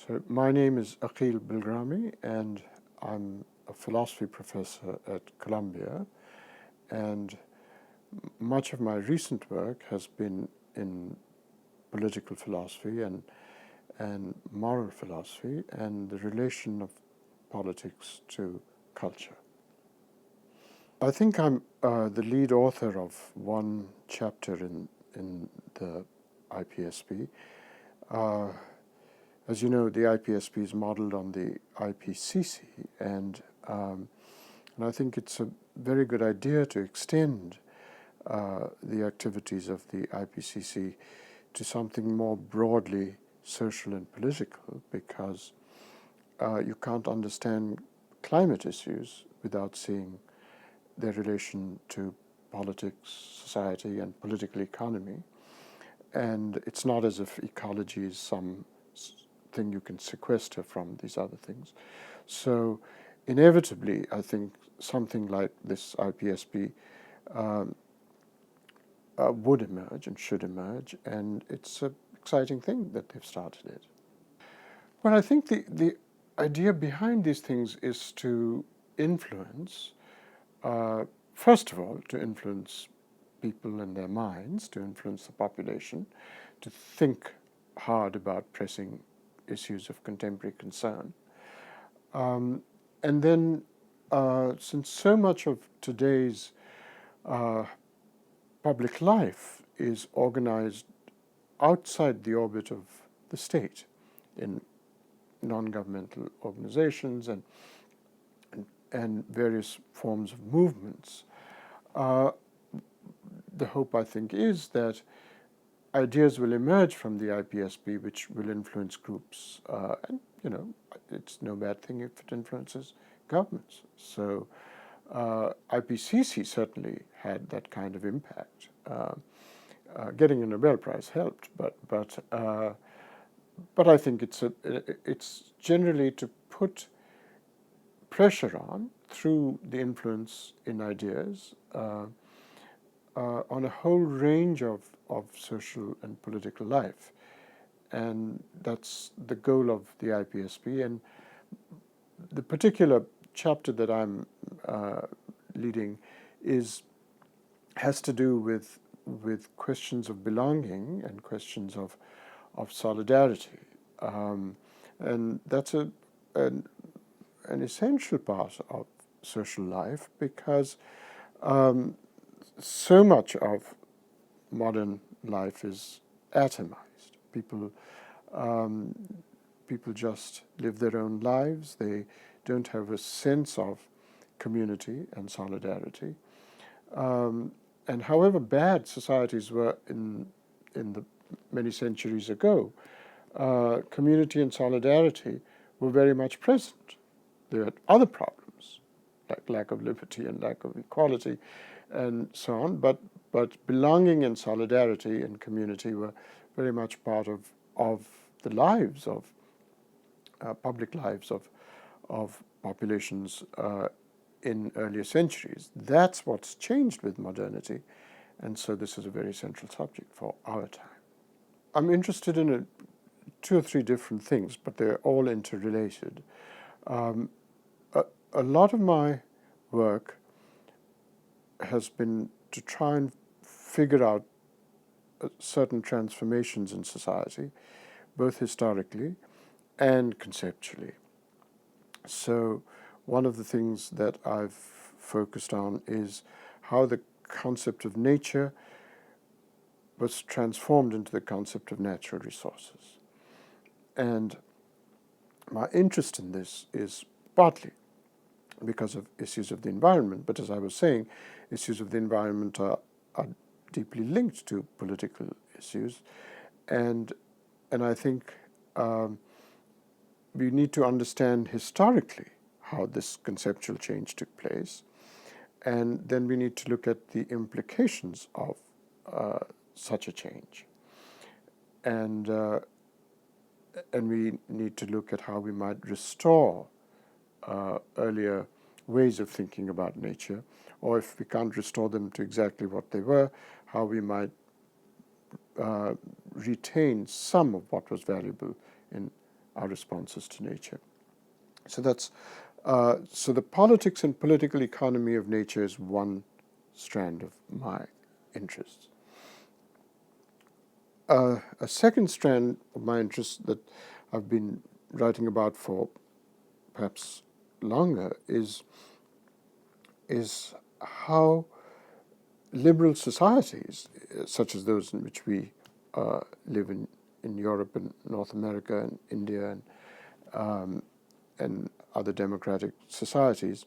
So my name is Akeel Bilgrami, and I'm a philosophy professor at Columbia, and much of my recent work has been in political philosophy and moral philosophy and the relation of politics to culture. I think I'm the lead author of one chapter in the IPSP. As you know, the IPSP is modeled on the IPCC, and I think it's a very good idea to extend the activities of the IPCC to something more broadly social and political, because you can't understand climate issues without seeing their relation to politics, society, and political economy. And it's not as if ecology is some thing you can sequester from these other things. So inevitably, I think something like this IPSP would emerge and should emerge, and it's an exciting thing that they've started it. Well, I think the idea behind these things is to influence, first of all, to influence people and their minds, to influence the population, to think hard about pressing issues of contemporary concern. And then, since so much of today's public life is organized outside the orbit of the state, in non-governmental organizations and various forms of movements, the hope, I think, is that ideas will emerge from the IPSP which will influence groups. And, you know, it's no bad thing if it influences governments. So IPCC certainly had that kind of impact. Getting a Nobel Prize helped, but I think it's generally to put pressure on through the influence in ideas on a whole range of social and political life. And that's the goal of the IPSP. And the particular chapter that I'm leading has to do with questions of belonging and questions of solidarity. And that's an essential part of social life, because so much of modern life is atomized. People just live their own lives. They don't have a sense of community and solidarity. And however bad societies were in the many centuries ago, community and solidarity were very much present. There had other problems, like lack of liberty and lack of equality and so on, but belonging and solidarity and community were very much part of the lives of public lives of populations in earlier centuries. That's what's changed with modernity, and so this is a very central subject for our time. I'm interested in two or three different things, but they're all interrelated. A lot of my work has been to try and figure out certain transformations in society, both historically and conceptually. So one of the things that I've focused on is how the concept of nature was transformed into the concept of natural resources. And my interest in this is partly because of issues of the environment, but as I was saying, issues of the environment are deeply linked to political issues, and I think we need to understand historically how this conceptual change took place, and then we need to look at the implications of such a change, and we need to look at how we might restore earlier ways of thinking about nature, or if we can't restore them to exactly what they were, how we might retain some of what was valuable in our responses to nature. So that's so the politics and political economy of nature is one strand of my interests. A second strand of my interest that I've been writing about for perhaps longer is how liberal societies, such as those in which we live in Europe and North America and India and other democratic societies,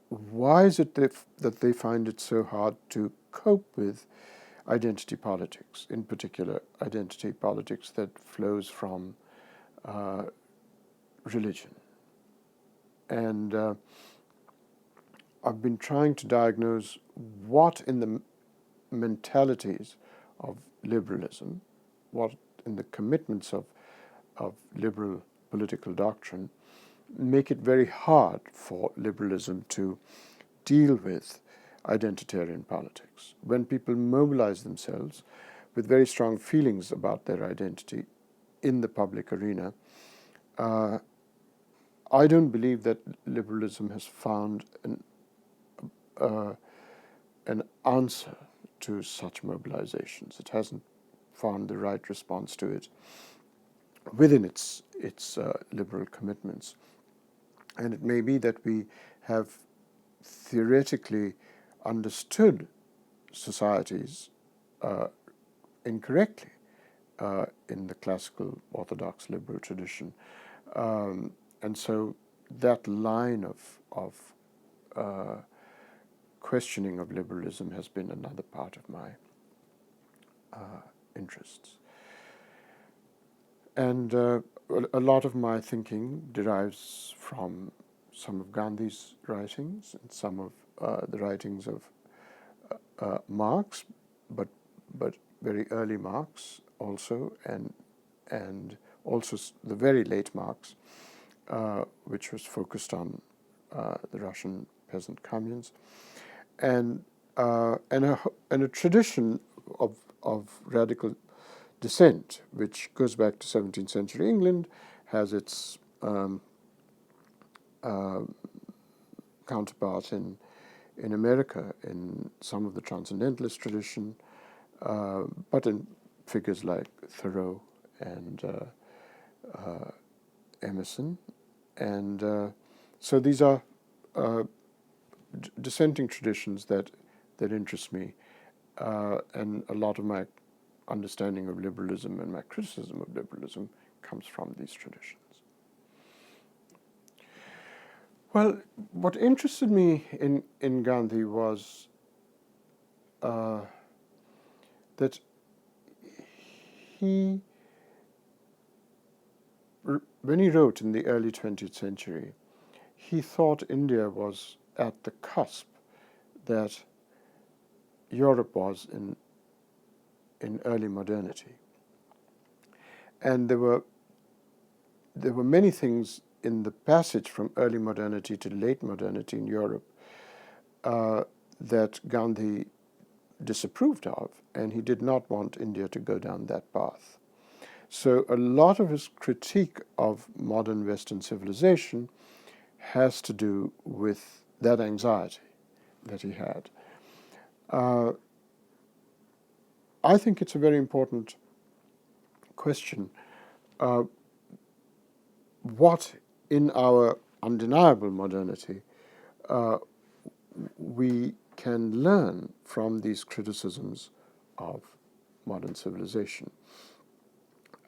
why is it that they find it so hard to cope with identity politics, in particular identity politics that flows from religion? And I've been trying to diagnose what in the mentalities of liberalism, what in the commitments of liberal political doctrine make it very hard for liberalism to deal with identitarian politics. When people mobilize themselves with very strong feelings about their identity in the public arena, I don't believe that liberalism has found an answer to such mobilizations. It hasn't found the right response to it within its liberal commitments. And it may be that we have theoretically understood societies incorrectly in the classical Orthodox liberal tradition. And so that line of questioning of liberalism has been another part of my interests. And a lot of my thinking derives from some of Gandhi's writings and some of the writings of Marx, but very early Marx also, and also the very late Marx, which was focused on the Russian peasant communes, and a tradition of radical dissent, which goes back to 17th century England, has its counterpart in America in some of the transcendentalist tradition, but in figures like Thoreau and Emerson. And so these are dissenting traditions that interest me, and a lot of my understanding of liberalism and my criticism of liberalism comes from these traditions. Well, what interested me in Gandhi was that when he wrote in the early 20th century, he thought India was at the cusp that Europe was in early modernity. And there were many things in the passage from early modernity to late modernity in Europe that Gandhi disapproved of, and he did not want India to go down that path. So a lot of his critique of modern Western civilization has to do with that anxiety that he had. I think it's a very important question. What in our undeniable modernity we can learn from these criticisms of modern civilization.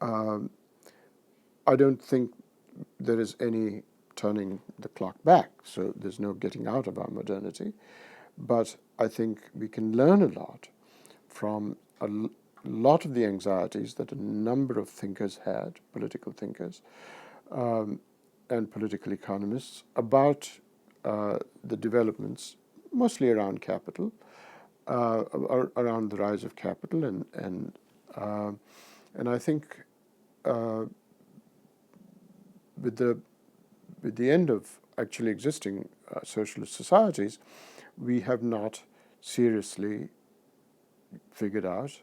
I don't think there is any turning the clock back, so there's no getting out of our modernity, but I think we can learn a lot from a lot of the anxieties that a number of thinkers had, political thinkers, and political economists, about the developments, mostly around capital, around the rise of capital, and I think with the end of actually existing socialist societies, we have not seriously figured out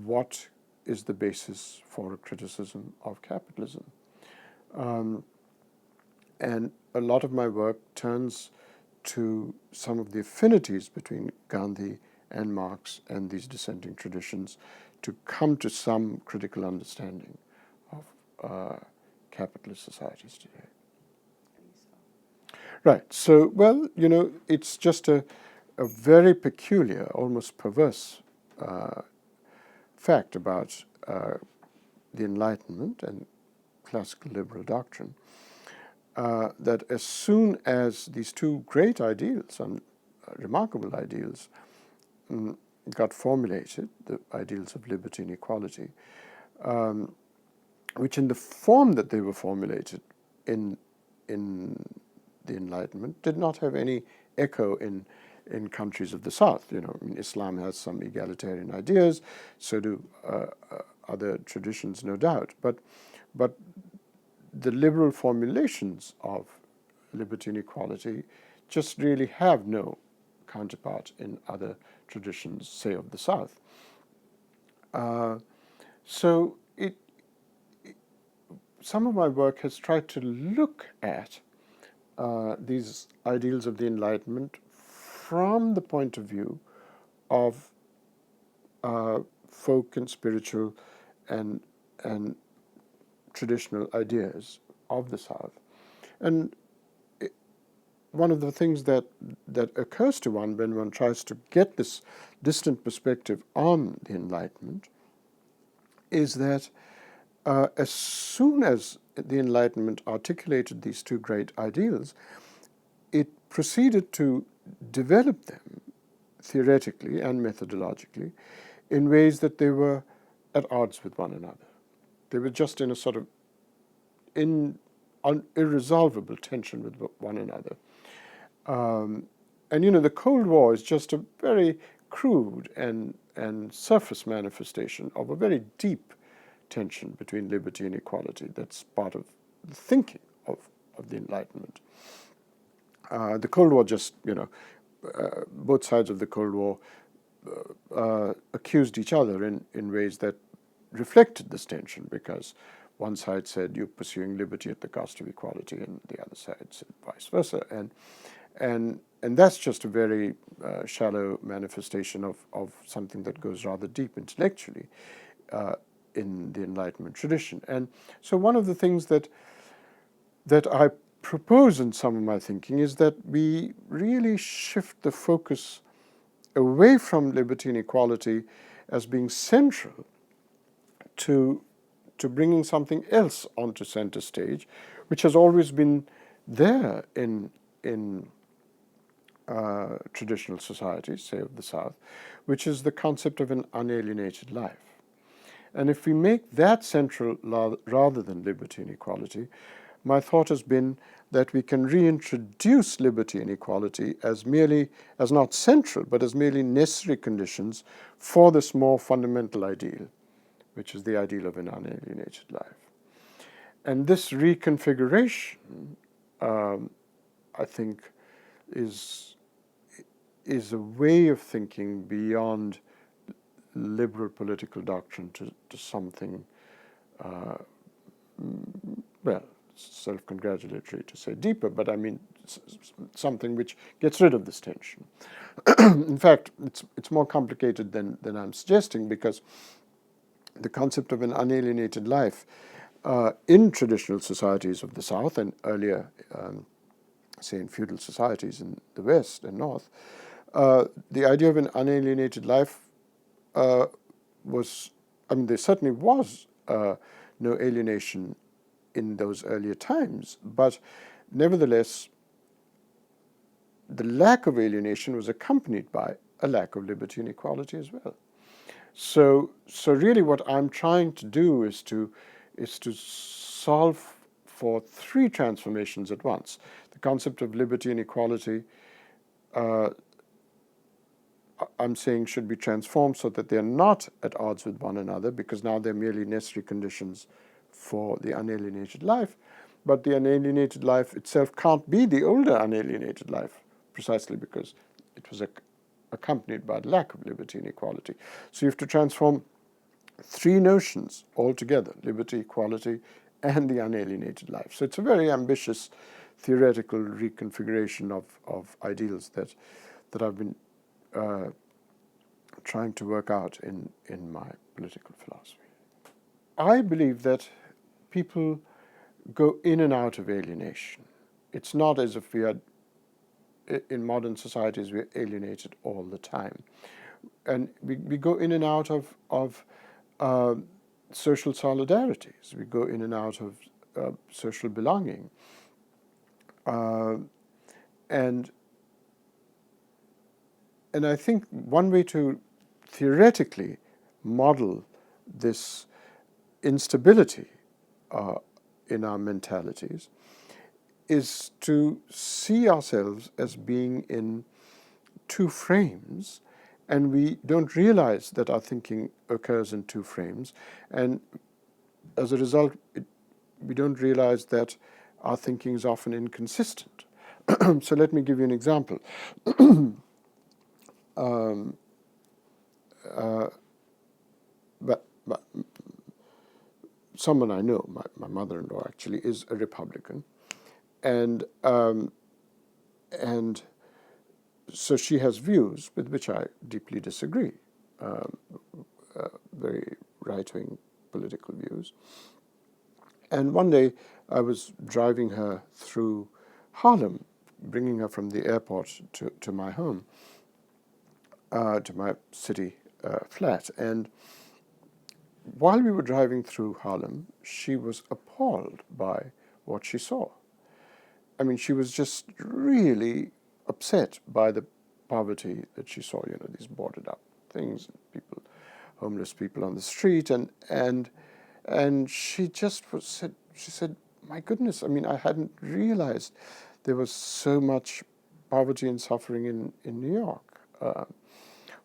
what is the basis for a criticism of capitalism. And a lot of my work turns to some of the affinities between Gandhi and Marx and these dissenting traditions to come to some critical understanding of capitalist societies today. Right. So, well, it's just a very peculiar, almost perverse fact about the Enlightenment and classical liberal doctrine, that as soon as these two great ideals and remarkable ideals got formulated, the ideals of liberty and equality, which in the form that they were formulated in the Enlightenment did not have any echo in countries of the South. Islam has some egalitarian ideas, so do other traditions, no doubt. But the liberal formulations of liberty and equality just really have no counterpart in other traditions, say, of the South. So some of my work has tried to look at these ideals of the Enlightenment from the point of view of folk and spiritual and traditional ideas of the South. And one of the things that occurs to one when one tries to get this distant perspective on the Enlightenment is that as soon as the Enlightenment articulated these two great ideals, it proceeded to develop them theoretically and methodologically in ways that they were at odds with one another. They were just in a sort of irresolvable tension with one another. And the Cold War is just a very crude and surface manifestation of a very deep tension between liberty and equality that's part of the thinking of the Enlightenment. The Cold War just, both sides of the Cold War accused each other in ways that reflected this tension, because one side said you're pursuing liberty at the cost of equality, and the other side said vice versa. And that's just a very shallow manifestation of something that goes rather deep intellectually in the Enlightenment tradition. And so one of the things that I propose in some of my thinking is that we really shift the focus away from liberty and equality as being central to bringing something else onto center stage, which has always been there in traditional societies, say of the South, which is the concept of an unalienated life. And if we make that central rather than liberty and equality, my thought has been that we can reintroduce liberty and equality as not central, but as merely necessary conditions for this more fundamental ideal, which is the ideal of an unalienated life. And this reconfiguration, I think, is a way of thinking beyond liberal political doctrine to something, self-congratulatory to say deeper, but I mean something which gets rid of this tension. In fact, it's more complicated than I'm suggesting, because the concept of an unalienated life in traditional societies of the South and earlier, say in feudal societies in the West and North, the idea of an unalienated life there certainly was no alienation in those earlier times, but nevertheless, the lack of alienation was accompanied by a lack of liberty and equality as well. So really what I'm trying to do is to solve for three transformations at once. The concept of liberty and equality, I'm saying, should be transformed so that they're not at odds with one another, because now they're merely necessary conditions for the unalienated life. But the unalienated life itself can't be the older unalienated life, precisely because it was accompanied by the lack of liberty and equality. So you have to transform three notions altogether: liberty, equality, and the unalienated life. So it's a very ambitious theoretical reconfiguration of ideals that I've been trying to work out in my political philosophy. I believe that people go in and out of alienation. It's not as if we are, in modern societies, we're alienated all the time. And we go in and out of social solidarities. We go in and out of social belonging. And I think one way to theoretically model this instability in our mentalities is to see ourselves as being in two frames, and we don't realize that our thinking occurs in two frames, and as a result, we don't realize that our thinking is often inconsistent. So let me give you an example. But someone I know, my mother-in-law actually, is a Republican, and so she has views with which I deeply disagree, very right-wing political views. And one day I was driving her through Harlem, bringing her from the airport to my home, to my city flat. And while we were driving through Harlem, she was appalled by what she saw. I mean, she was just really upset by the poverty that she saw, these boarded up things, people, homeless people on the street, and she just she said, my goodness, I mean, I hadn't realized there was so much poverty and suffering in New York.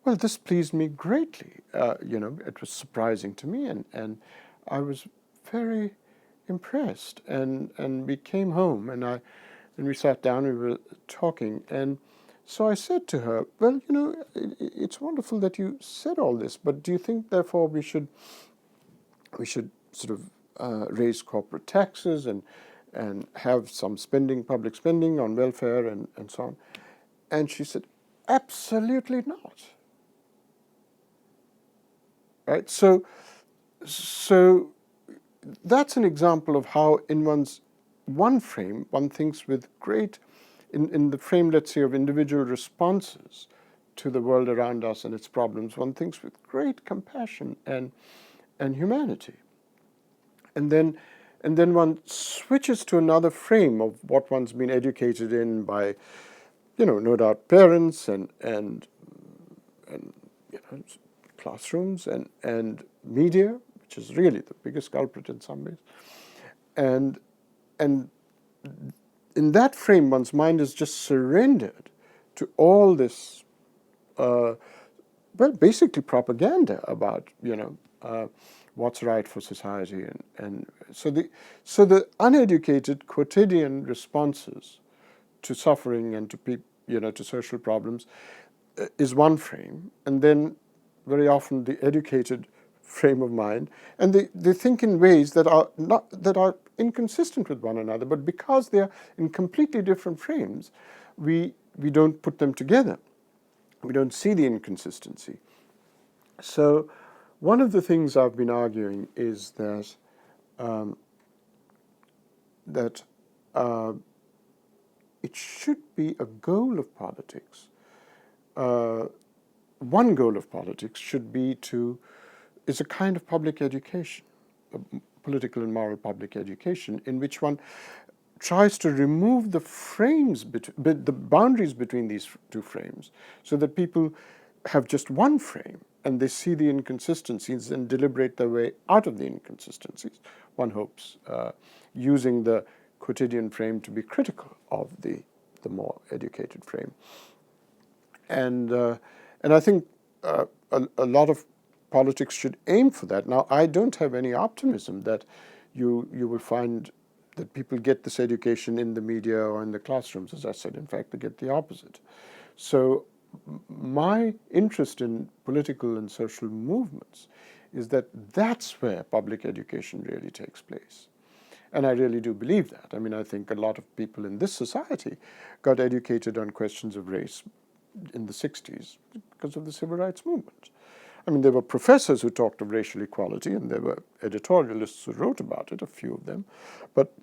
Well, this pleased me greatly. It was surprising to me, and I was very impressed. And we came home, and we sat down. We were talking, and so I said to her, "Well, it's wonderful that you said all this, but do you think, therefore, we should sort of raise corporate taxes and have some public spending on welfare and so on?" And she said, "Absolutely not." Right? So that's an example of how in one frame, one thinks with great, in the frame, let's say, of individual responses to the world around us and its problems, one thinks with great compassion and humanity. And then one switches to another frame of what one's been educated in by, no doubt parents and classrooms and media, which is really the biggest culprit in some ways. And in that frame, one's mind is just surrendered to all this, basically propaganda about, what's right for society. And so the uneducated quotidian responses to suffering and to social problems is one frame, and then very often the educated frame of mind, and they think in ways that are inconsistent with one another, but because they are in completely different frames, we don't put them together. We don't see the inconsistency. So one of the things I've been arguing is that it should be a goal of politics. One goal of politics should be is a kind of public education, a political and moral public education, in which one tries to remove the frames, the boundaries between these two frames, so that people have just one frame and they see the inconsistencies and deliberate their way out of the inconsistencies, one hopes, using the quotidian frame to be critical of the more educated frame. And I think a lot of politics should aim for that. Now, I don't have any optimism that you will find that people get this education in the media or in the classrooms. As I said, in fact, they get the opposite. So my interest in political and social movements is that that's where public education really takes place. And I really do believe that. I mean, I think a lot of people in this society got educated on questions of race in the 60s because of the civil rights movement. I mean, there were professors who talked of racial equality, and there were editorialists who wrote about it, a few of them, but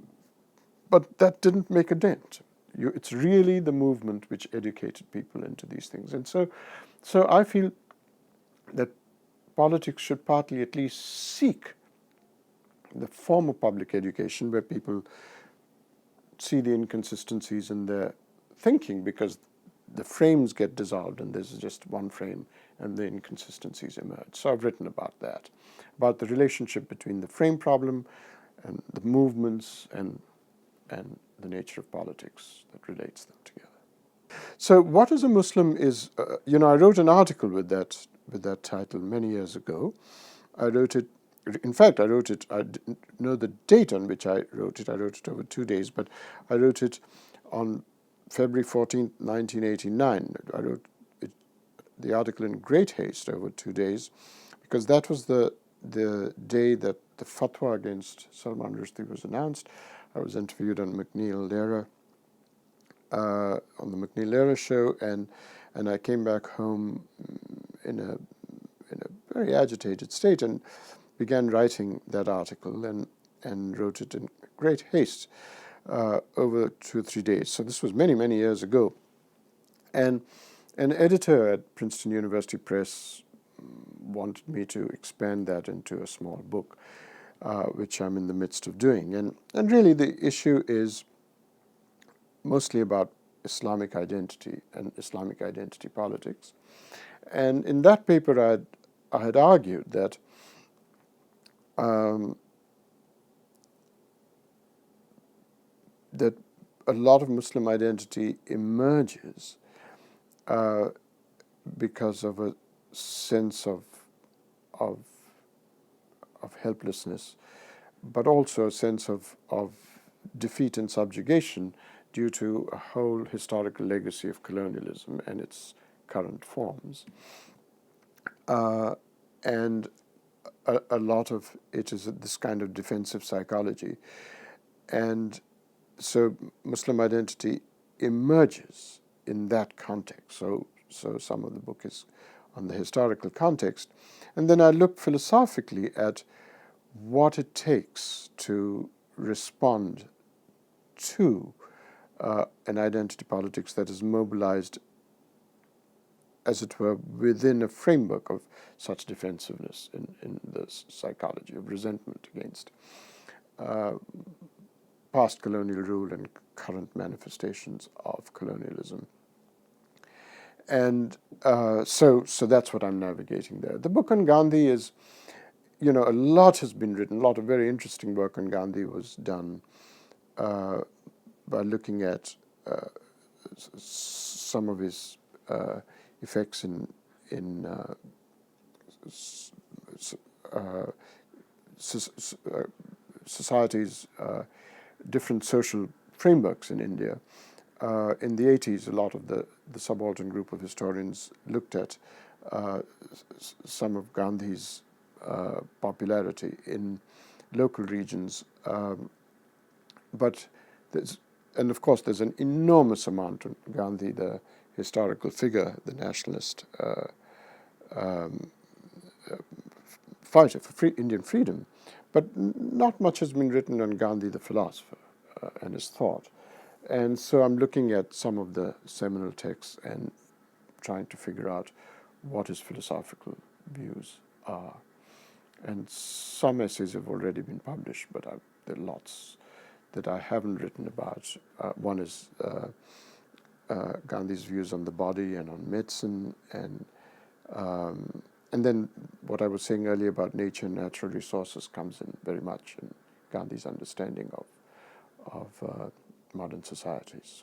that didn't make a dent. It's really the movement which educated people into these things. And so I feel that politics should partly at least seek the form of public education where people see the inconsistencies in their thinking, because the frames get dissolved and there's just one frame and the inconsistencies emerge. So I've written about that, about the relationship between the frame problem and the movements and the nature of politics that relates them together. So What is a Muslim is, I wrote an article with that title many years ago. I wrote it, I didn't know the date on which I wrote it over 2 days, but I wrote it on February 14th, 1989. I wrote the article in great haste over 2 days, because that was the day that the fatwa against Salman Rushdie was announced. I was interviewed on McNeil-Lehrer, on the McNeil-Lehrer show, and I came back home in a very agitated state and began writing that article and wrote it in great haste over 2 or 3 days. So this was many, many years ago. And an editor at Princeton University Press wanted me to expand that into a small book, which I'm in the midst of doing. And really the issue is mostly about Islamic identity and Islamic identity politics. And in that paper I had argued that that a lot of Muslim identity emerges because of a sense of helplessness, but also a sense of defeat and subjugation due to a whole historical legacy of colonialism and its current forms. And a lot of it is this kind of defensive psychology. And so Muslim identity emerges in that context. So some of the book is on the historical context. And then I look philosophically at what it takes to respond to an identity politics that is mobilized, as it were, within a framework of such defensiveness in the psychology of resentment against past colonial rule and current manifestations of colonialism. And so that's what I'm navigating there. The book on Gandhi is, a lot has been written, a lot of very interesting work on Gandhi was done by looking at some of his effects in society's different social frameworks in India. In the 80s, a lot of the subaltern group of historians looked at some of Gandhi's popularity in local regions. And of course, there's an enormous amount on Gandhi, the historical figure, the nationalist fighter for Indian freedom. But not much has been written on Gandhi, the philosopher, and his thought. And so I'm looking at some of the seminal texts and trying to figure out what his philosophical views are. And some essays have already been published, but there are lots that I haven't written about. One is Gandhi's views on the body and on medicine, and then what I was saying earlier about nature and natural resources comes in very much in Gandhi's understanding of modern societies.